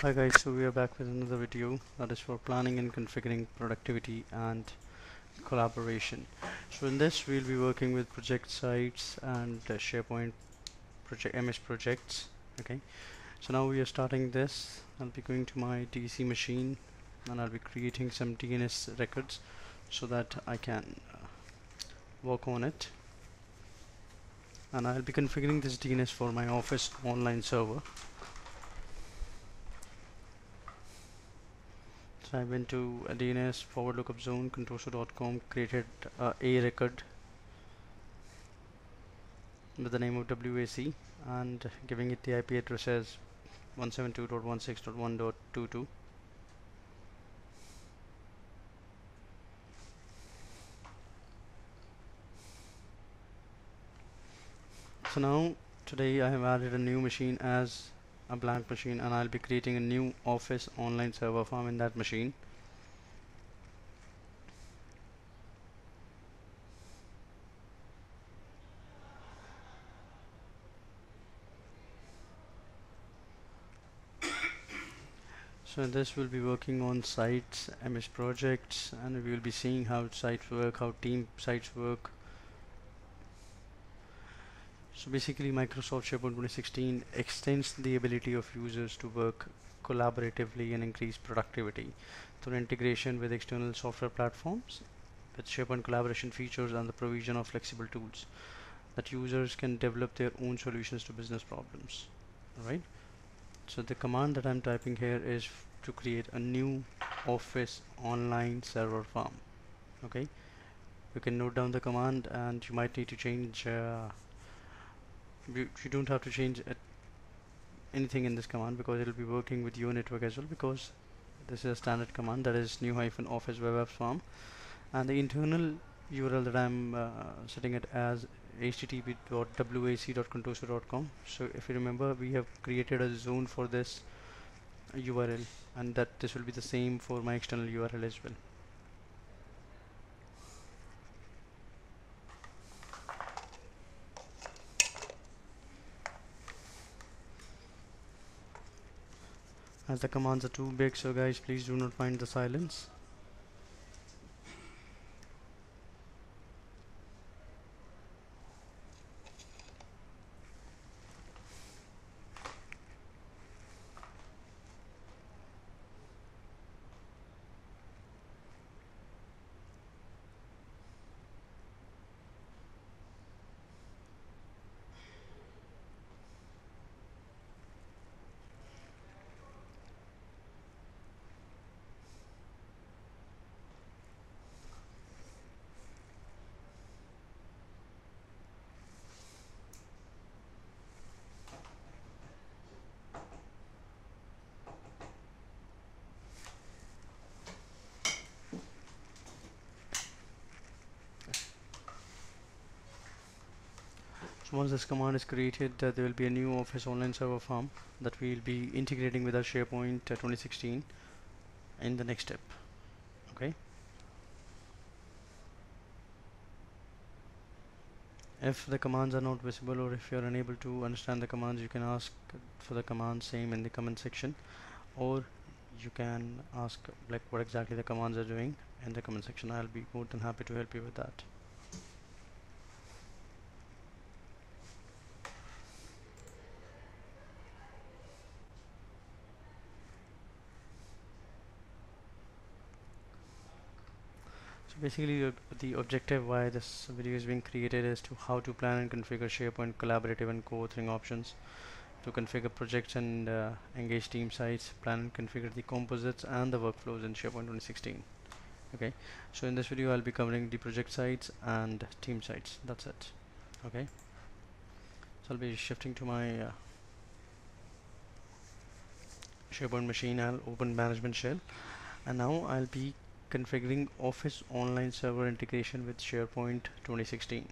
Hi guys, so we are back with another video that is for planning and configuring productivity and collaboration. So in this we'll be working with project sites and SharePoint project MS projects. Okay, so now we are starting this. I'll be going to my DC machine and I'll be creating some DNS records so that I can work on it, and I'll be configuring this DNS for my Office online server. So I went to a DNS forward lookup zone contoso.com, created a record with the name of WAC and giving it the IP address as 172.16.1.22. So now today I have added a new machine as a blank machine, and I'll be creating a new Office online server farm in that machine. So in this we'll be working on sites, MS projects, and we will be seeing how sites work, how team sites work. So basically Microsoft SharePoint 2016 extends the ability of users to work collaboratively and increase productivity through integration with external software platforms, with SharePoint collaboration features and the provision of flexible tools that users can develop their own solutions to business problems. Alright, so the command that I'm typing here is to create a new Office online server farm. Okay, you can note down the command, and you might need to change you don't have to change anything in this command because it will be working with your network as well, because this is a standard command, that is new-office web apps farm, and the internal URL that I'm setting it as http://wac.contoso.com. so if you remember, we have created a zone for this URL, and that this will be the same for my external URL as well. As the commands are too big, so guys, please do not mind the silence. So once this command is created, there will be a new Office online server farm that we will be integrating with our SharePoint 2016 in the next step. Okay. If the commands are not visible, or if you are unable to understand the commands, you can ask for the command same in the comment section, or you can ask like what exactly the commands are doing in the comment section. I'll be more than happy to help you with that. So basically the objective why this video is being created is to how to plan and configure SharePoint collaborative and co-authoring options, to configure projects and engage team sites, plan and configure the composites and the workflows in SharePoint 2016. Okay, so in this video I'll be covering the project sites and team sites. That's it. Okay, so I'll be shifting to my SharePoint machine. I'll open management shell, and now I'll be configuring Office online server integration with SharePoint 2016.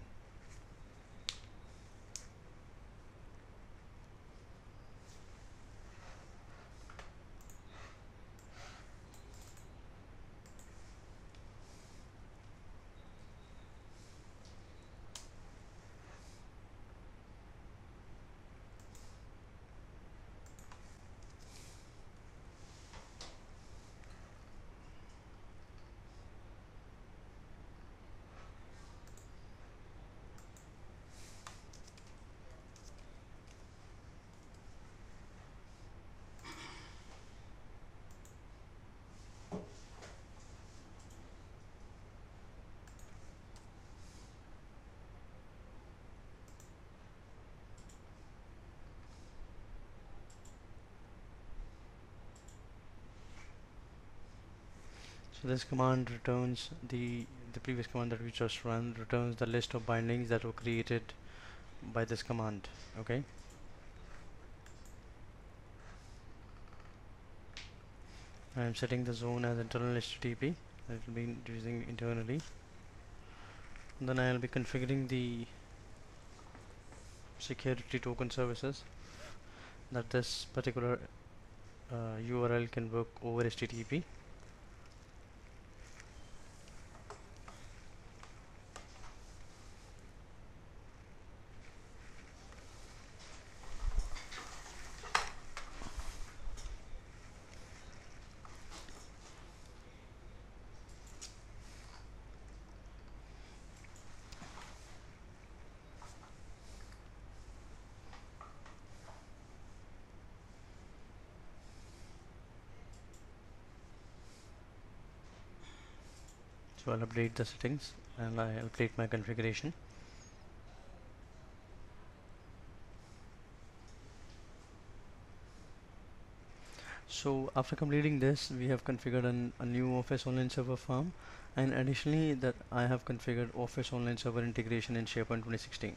So this command returns the previous command that we just ran returns the list of bindings that were created by this command. Okay. I am setting the zone as internal HTTP. That will be using internally. And then I will be configuring the security token services that this particular URL can work over HTTP. So I'll update the settings and I'll update my configuration. So after completing this, we have configured a new Office Online Server farm, and additionally that I have configured Office Online Server integration in SharePoint 2016.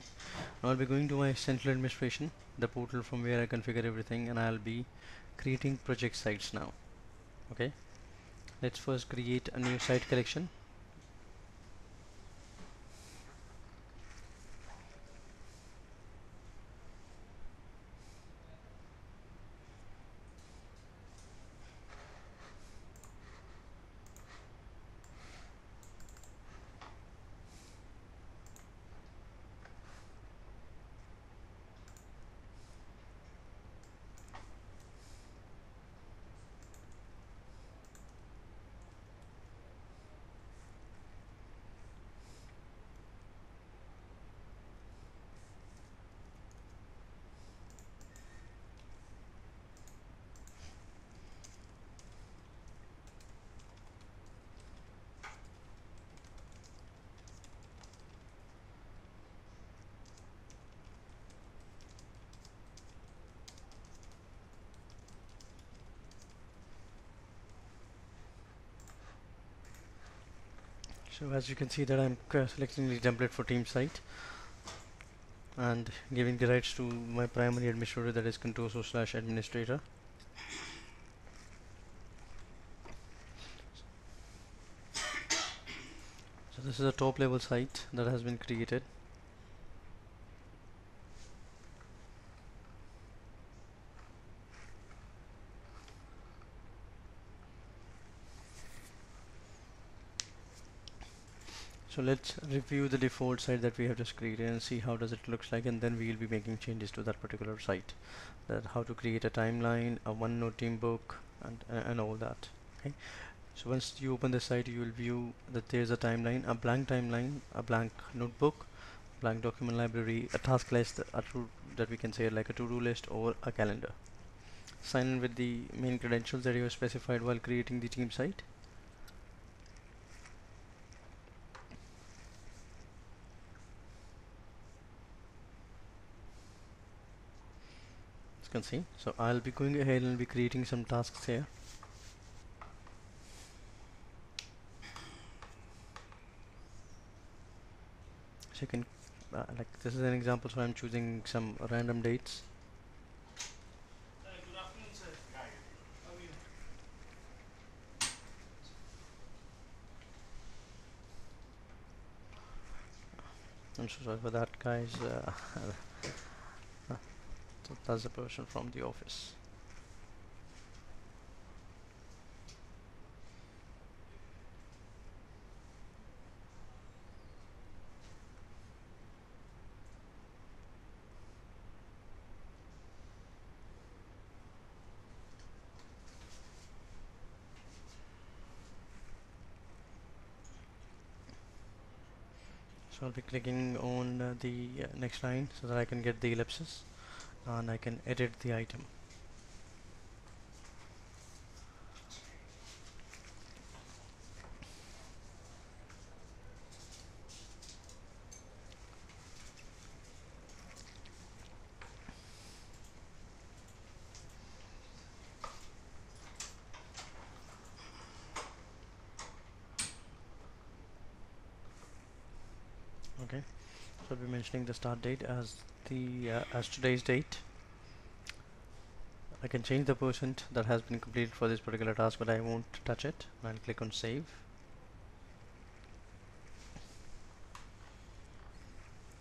Now I'll be going to my central administration, the portal from where I configure everything, and I'll be creating project sites now. Okay, let's first create a new site collection. So as you can see that I'm selecting the template for team site and giving the rights to my primary administrator, that is contoso/administrator. So this is a top level site that has been created. So let's review the default site that we have just created and see how does it looks like, and then we will be making changes to that particular site, that how to create a timeline, a OneNote team book, and all that. Okay, so once you open the site, you will view that there's a timeline, a blank notebook, blank document library, a task list, that we can say like a to-do list or a calendar. Sign in with the main credentials that you have specified while creating the team site. As you can see, so I'll be going ahead and be creating some tasks here. So you can like this is an example, so I'm choosing some random dates. Good afternoon, sir. How are you? I'm so sorry for that, guys. So that's the person from the office. So I'll be clicking on the next line so that I can get the ellipsis and I can edit the item. Okay, so I'll be mentioning the start date as the as today's date. I can change the percent that has been completed for this particular task, but I won't touch it. I'll click on save.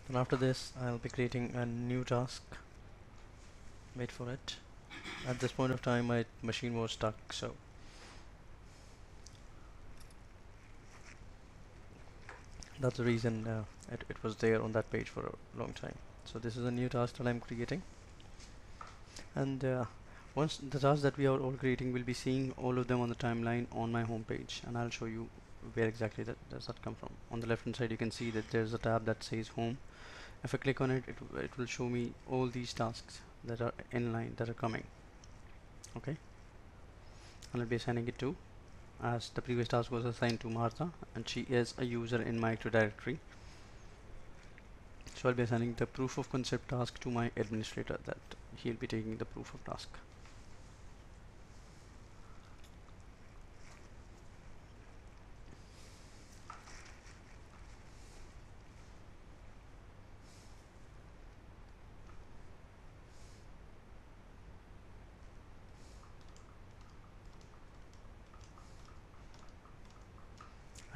Then after this, I'll be creating a new task. Wait for it. At this point of time, my machine was stuck, so that's the reason it was there on that page for a long time. So this is a new task that I'm creating, and once the tasks that we are all creating, we'll be seeing all of them on the timeline on my home page, and I'll show you where exactly that does that come from. On the left hand side, you can see that there's a tab that says home. If I click on it, it will show me all these tasks that are in line, that are coming. Okay, and I'll be assigning it to, as the previous task was assigned to Martha, and she is a user in my Active Directory. So I'll be assigning the proof of concept task to my administrator, that he'll be taking the proof of task.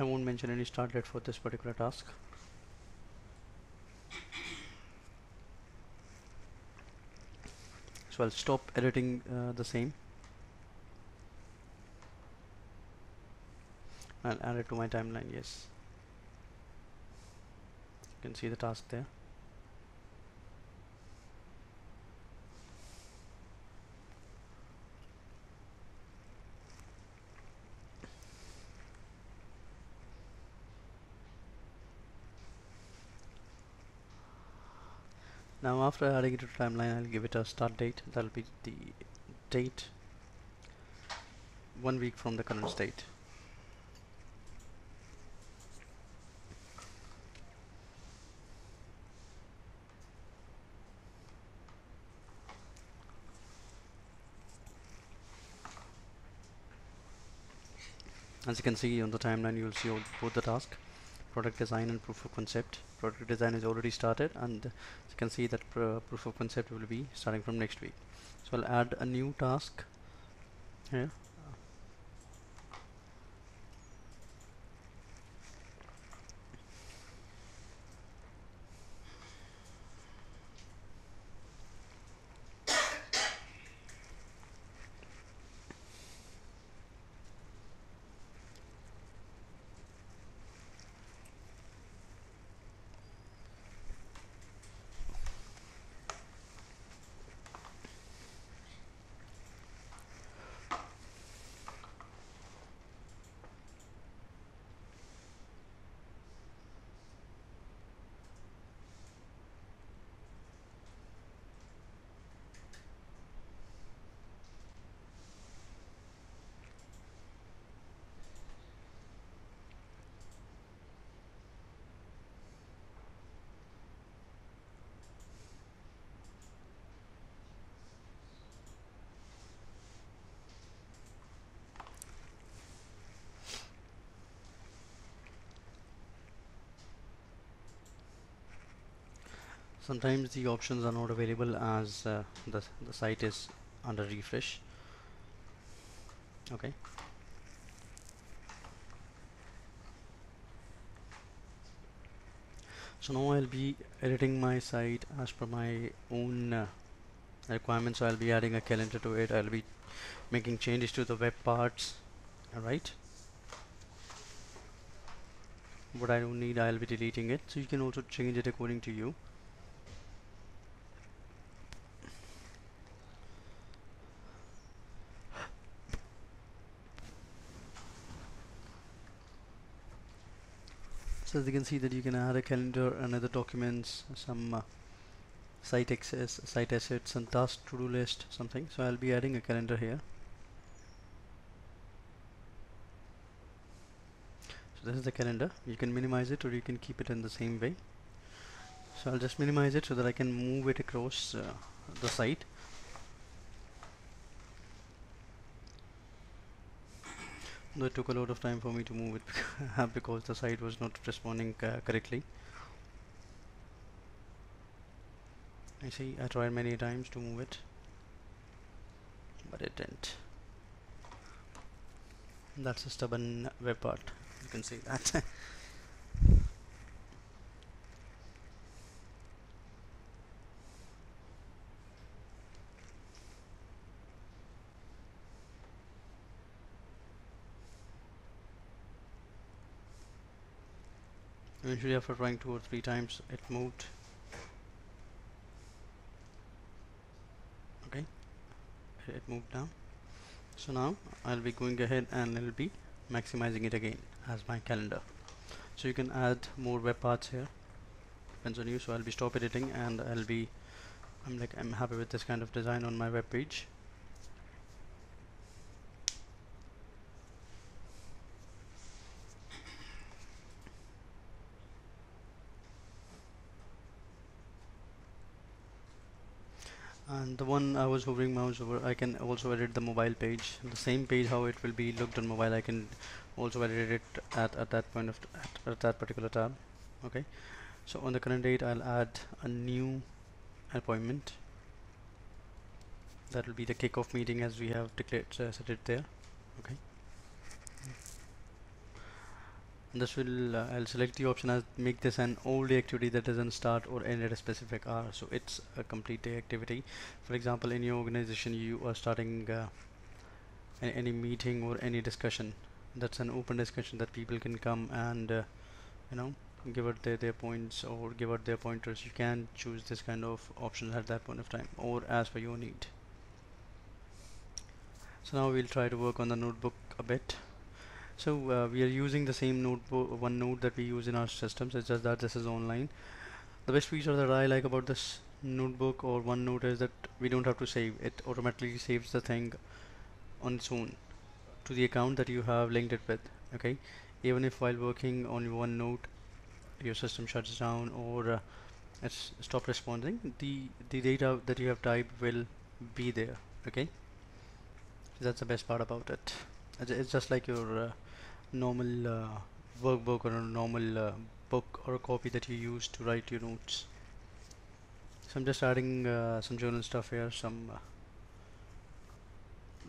I won't mention any start date for this particular task. So I'll stop editing the same. I'll add it to my timeline. Yes, you can see the task there. Now after adding it to the timeline, I'll give it a start date. That'll be the date 1 week from the current state. As you can see on the timeline, you'll see both the task, product design and proof of concept. Product design is already started, and you can see that proof of concept will be starting from next week. So I'll add a new task here. Sometimes the options are not available as the site is under refresh. Okay, so now I'll be editing my site as per my own requirements. So I'll be adding a calendar to it. I'll be making changes to the web parts. Alright, what I don't need, I'll be deleting it. So you can also change it according to you. So as you can see that you can add a calendar and other documents, some site access, site assets, and task to-do list, something. So I'll be adding a calendar here. So this is the calendar. You can minimize it or you can keep it in the same way. So I'll just minimize it so that I can move it across the site. Though it took a lot of time for me to move it because the site was not responding correctly. I see I tried many times to move it, but it didn't. That's a stubborn web part, you can see that. Eventually after trying 2 or 3 times it moved. Okay, it moved down. So now I'll be going ahead and I'll be maximizing it again as my calendar. So you can add more web parts here, depends on you. So I'll be stop editing and I'm happy with this kind of design on my web page. And the one I was hovering mouse over, I can also edit the mobile page. The same page how it will be looked on mobile, I can also edit it at that point of at that particular tab. Okay, so on the current date I'll add a new appointment. That will be the kickoff meeting as we have declared set it there. Okay, and this will I'll select the option as make this an all day activity that doesn't start or end at a specific hour, so it's a complete day activity. For example, in your organization you are starting any meeting or any discussion, that's an open discussion that people can come and you know give out their points or give out their pointers. You can choose this kind of options at that point of time or as per your need. So now we'll try to work on the notebook a bit. So we are using the same notebook, one note that we use in our systems. It's just that this is online. The best feature that I like about this notebook or OneNote is that we don't have to save it. Automatically saves the thing on its own to the account that you have linked it with. Okay, even if while working on OneNote your system shuts down or it's stop responding, the data that you have typed will be there. Okay, that's the best part about it. It's just like your normal workbook or a normal book or a copy that you use to write your notes. So I'm just adding some journal stuff here, some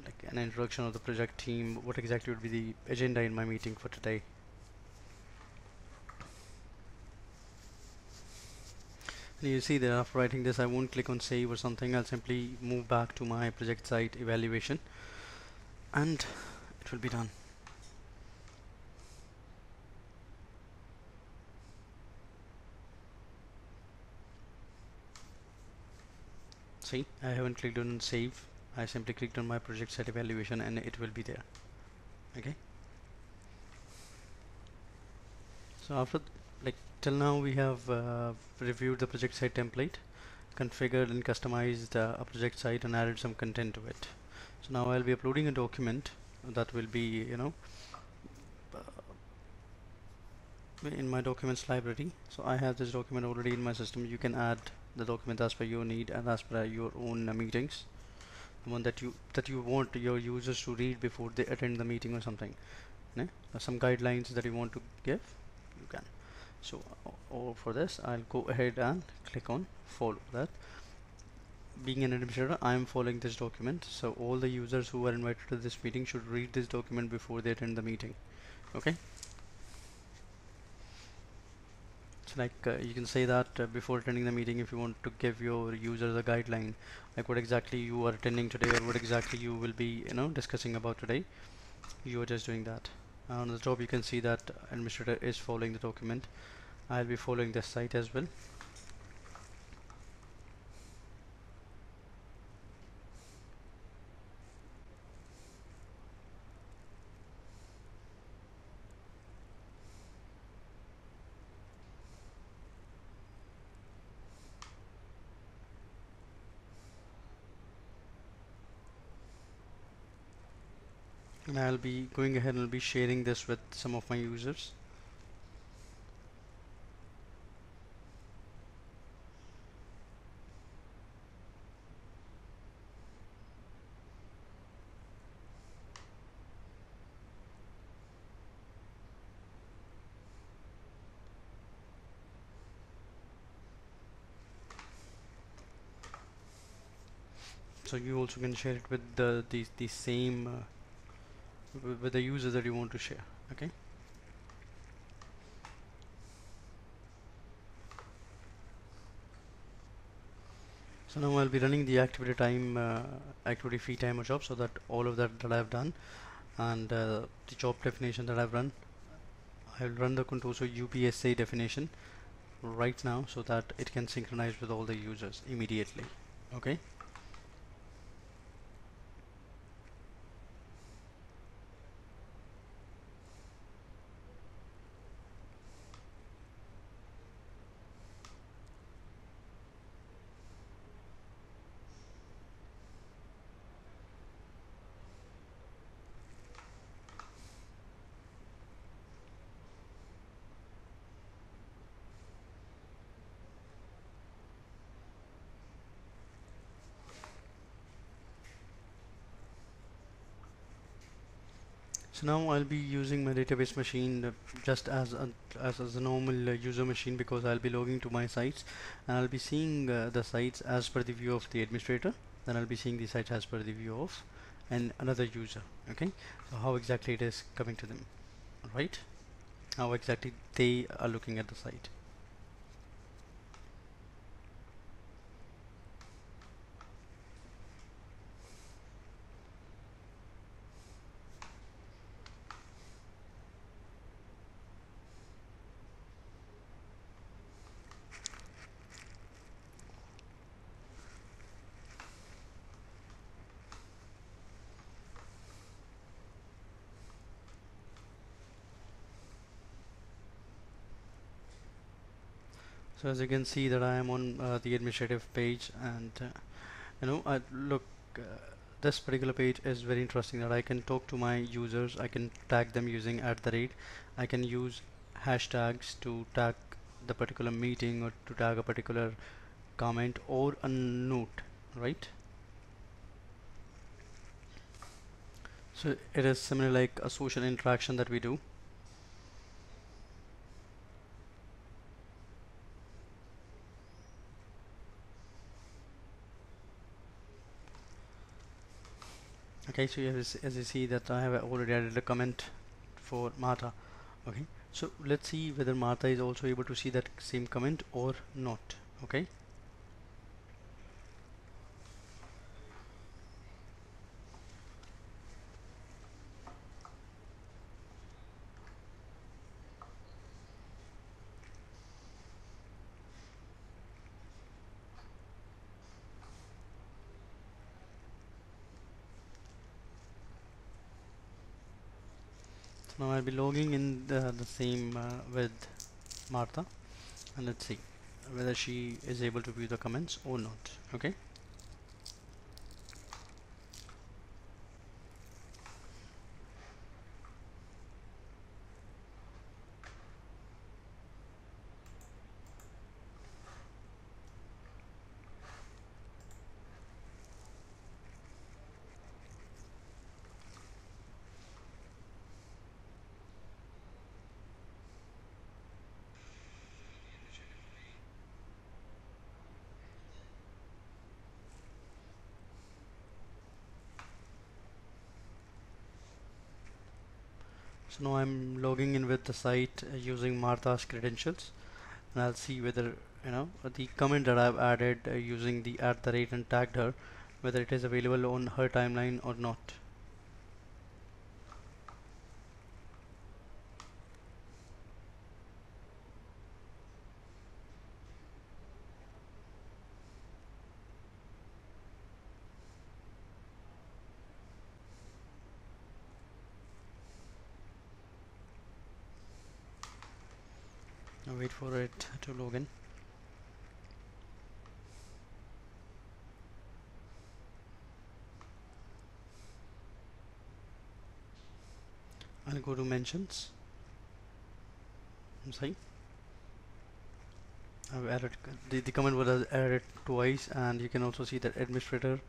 like an introduction of the project team, what exactly would be the agenda in my meeting for today. And you see that after writing this I won't click on save or something, I'll simply move back to my project site evaluation and it will be done. See, I haven't clicked on save, I simply clicked on my project site evaluation and it will be there. Okay, so after like till now we have reviewed the project site template, configured and customized a project site and added some content to it. So now I'll be uploading a document that will be in my documents library. So I have this document already in my system. You can add the document as per your need and as per your own meetings, the one that you want your users to read before they attend the meeting or something. Some guidelines that you want to give, you can. So for this I'll go ahead and click on follow that. Being an administrator, I am following this document, so all the users who are invited to this meeting should read this document before they attend the meeting. Okay, so like you can say that before attending the meeting, if you want to give your users a guideline, like what exactly you are attending today or what exactly you will be discussing about today, you are just doing that. On the top you can see that administrator is following the document. I'll be following this site as well. And I'll be going ahead and I'll be sharing this with some of my users. So you also can share it with the same with the user that you want to share. Okay. So now I'll be running the activity time, activity free timer job, so that all of that I've done, and the job definition that I've run, I'll run the contoso UPSA definition right now so that it can synchronize with all the users immediately. Okay. So now I'll be using my database machine just as a normal user machine, because I'll be logging to my sites and I'll be seeing the sites as per the view of the administrator. Then I'll be seeing the sites as per the view of another user. Okay, so how exactly it is coming to them, right? How exactly they are looking at the site. So as you can see that I am on the administrative page, and I look, this particular page is very interesting, that I can talk to my users, I can tag them using @, I can use hashtags to tag the particular meeting or to tag a particular comment or a note, right? So it is similar like a social interaction that we do. Okay, so as you see that I have already added a comment for Martha. Okay, so let's see whether Martha is also able to see that same comment or not. Okay, so now I'll be logging in the same with Martha, and let's see whether she is able to view the comments or not. Okay, so now I'm logging in with the site using Martha's credentials, and I'll see whether the comment that I've added using the @ and tagged her, whether it is available on her timeline or not. Now wait for it to log in. I'll go to mentions. See, I've added the comment was added twice, and you can also see that administrator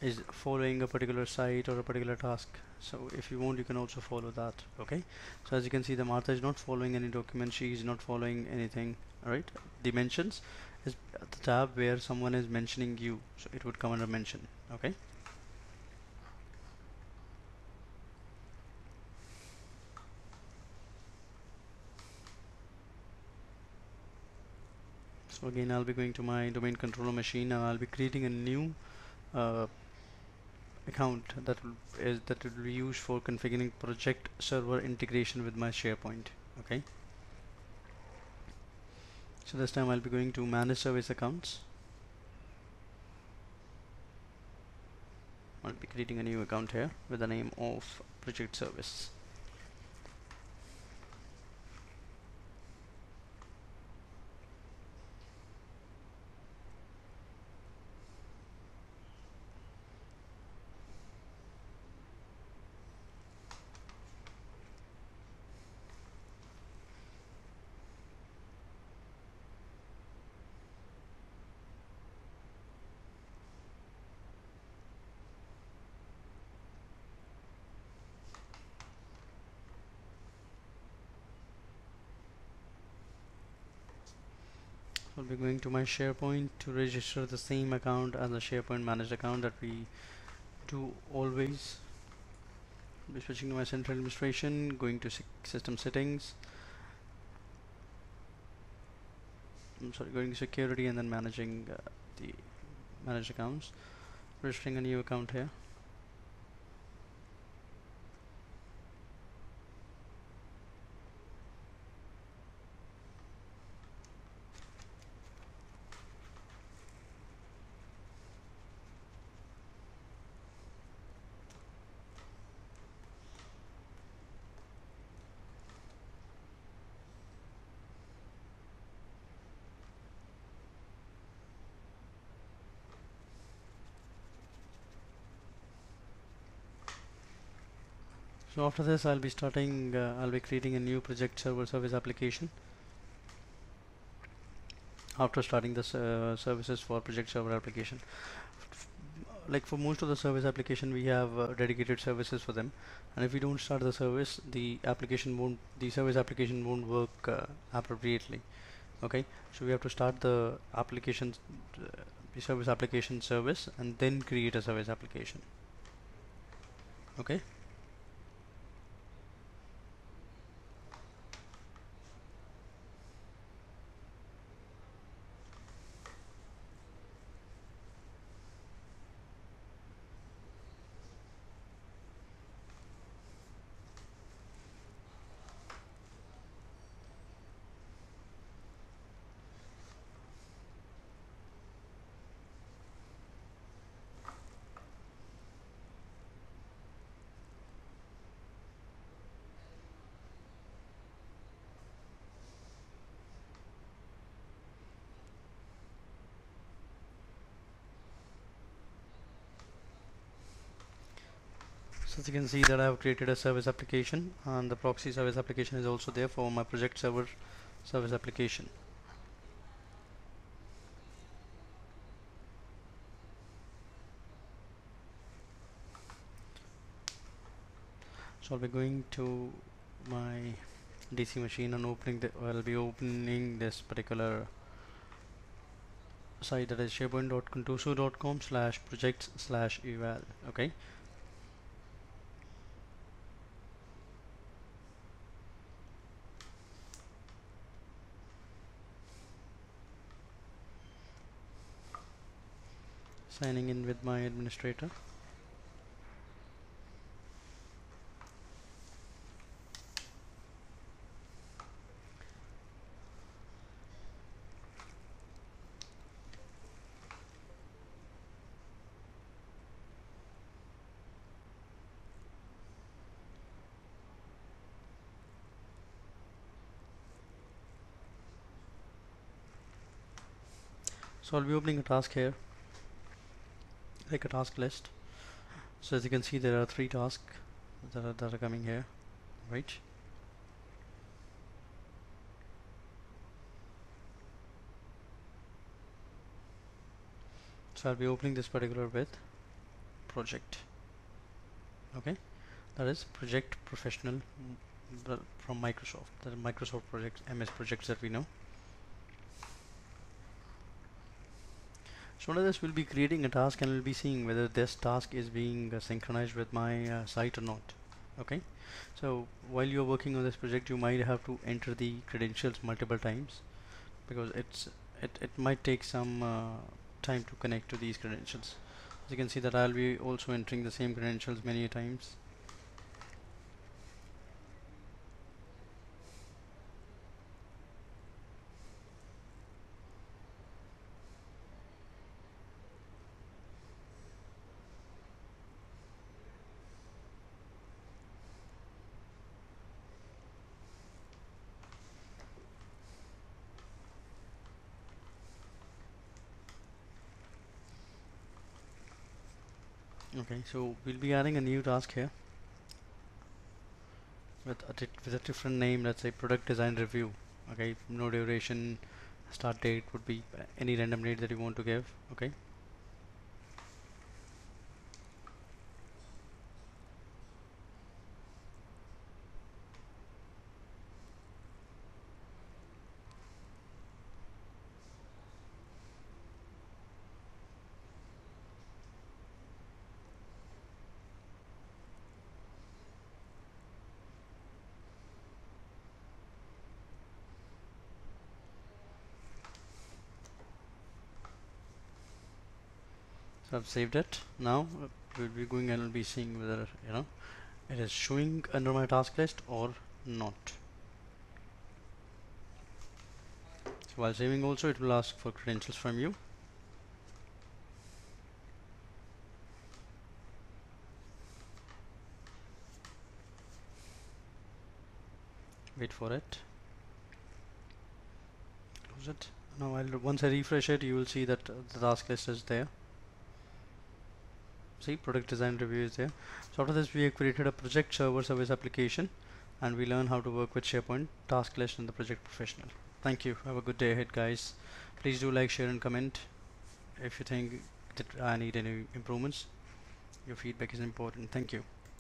is following a particular site or a particular task. So if you want, you can also follow that. Okay, so as you can see, the Martha is not following any document, she is not following anything. All right, dimensions is the tab where someone is mentioning you, so it would come under mention. Okay. So again, I'll be going to my domain controller machine and I'll be creating a new uh, account that will be used for configuring project server integration with my SharePoint. Okay. So this time I'll be going to manage service accounts. I'll be creating a new account here with the name of project service. I'll be going to my SharePoint to register the same account as the SharePoint managed account that we do always. I'll be switching to my central administration, going to system settings. I'm sorry, going to security and then managing the managed accounts. Registering a new account here. So after this, I'll be creating a new project server service application. After starting the services for project server application, like for most of the service application, we have dedicated services for them, and if we don't start the service, the service application won't work appropriately. Okay, so we have to start the service application service, and then create a service application. Okay. So as you can see that I have created a service application, and the proxy service application is also there for my project server service application. So I'll be going to my DC machine and I'll be opening this particular site, that is sharepoint.contoso.com/projects/eval. Okay. Signing in with my administrator. So I'll be opening a task here, like a task list. So as you can see, there are 3 tasks that are coming here, right? So I'll be opening this particular with project. Okay, that is project professional from Microsoft. The Microsoft projects, MS projects that we know. So under this, we'll be creating a task and we'll be seeing whether this task is being synchronized with my site or not. Okay, so while you're working on this project, you might have to enter the credentials multiple times because it might take some time to connect to these credentials. As you can see that I'll be also entering the same credentials many times. Okay, so we'll be adding a new task here with a different name. Let's say product design review. Okay, no duration, start date would be any random date that you want to give. Okay, so I've saved it. Now we'll be going and we'll be seeing whether it is showing under my task list or not. So while saving also, it will ask for credentials from you. Wait for it. Close it. Now once I refresh it, you will see that the task list is there. See, product design review is there. So after this, we have created a project server service application and we learn how to work with SharePoint, task list, and the project professional. Thank you. Have a good day ahead, guys. Please do like, share, and comment if you think that I need any improvements. Your feedback is important. Thank you.